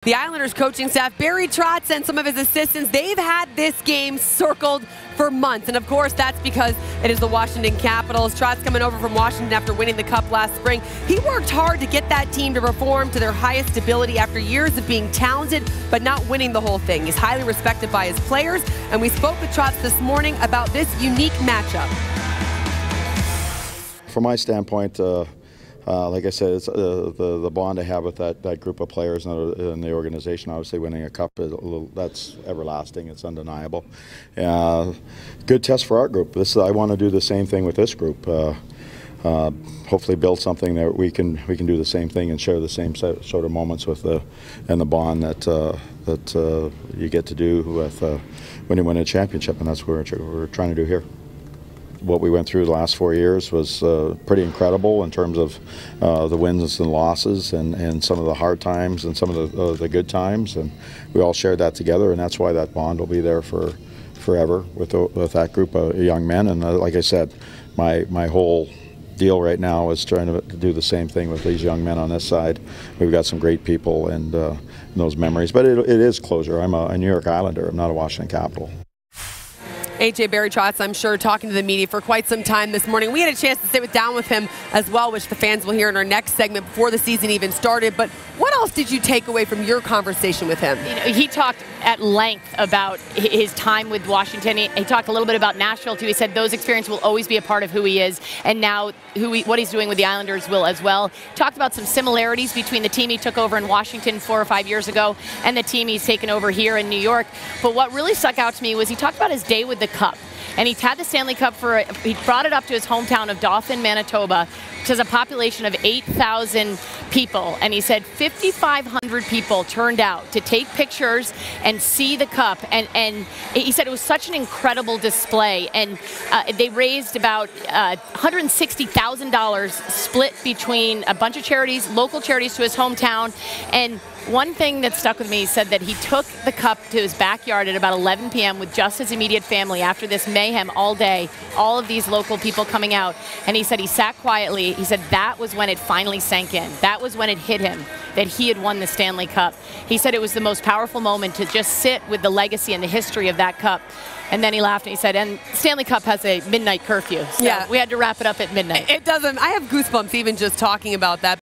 The Islanders coaching staff, Barry Trotz and some of his assistants, they've had this game circled for months. And of course, that's because it is the Washington Capitals. Trotz coming over from Washington after winning the Cup last spring. He worked hard to get that team to perform to their highest ability after years of being talented, but not winning the whole thing. He's highly respected by his players. And we spoke with Trotz this morning about this unique matchup. From my standpoint, like I said, it's the bond I have with that group of players and the organization. Obviously, winning a cup is that's everlasting. It's undeniable. Good test for our group. I want to do the same thing with this group. Hopefully, build something that we can do the same thing and share the same sort of moments with the bond that you get to do with when you win a championship, and that's what we're trying to do here. What we went through the last 4 years was pretty incredible in terms of the wins and losses and some of the hard times and some of the good times, and we all shared that together, and that's why that bond will be there for forever with that group of young men. And like I said, my whole deal right now is trying to do the same thing with these young men on this side. We've got some great people and those memories, but it is closure. I'm a New York Islander. I'm not a Washington Capital. AJ Barry Trotz, I'm sure, talking to the media for quite some time this morning. We had a chance to sit down with him as well, which the fans will hear in our next segment before the season even started. But what else did you take away from your conversation with him? You know, he talked at length about his time with Washington. He talked a little bit about Nashville, too. He said those experiences will always be a part of who he is, and now what he's doing with the Islanders will as well. Talked about some similarities between the team he took over in Washington 4 or 5 years ago and the team he's taken over here in New York. But what really stuck out to me was he talked about his day with the Cup. And he's had the Stanley Cup he brought it up to his hometown of Dauphin, Manitoba, which has a population of 8,000 people. And he said 5,500 people turned out to take pictures and see the Cup. And he said it was such an incredible display. And they raised about $160,000 split between a bunch of charities, local charities to his hometown. And one thing that stuck with me, he said that he took the Cup to his backyard at about 11 p.m. with just his immediate family after this mayhem all day, all of these local people coming out. And he said he sat quietly. He said that was when it finally sank in. That was when it hit him that he had won the Stanley Cup. He said it was the most powerful moment to just sit with the legacy and the history of that Cup. And then he laughed and he said, and Stanley Cup has a midnight curfew. So yeah, we had to wrap it up at midnight. It doesn't. I have goosebumps even just talking about that.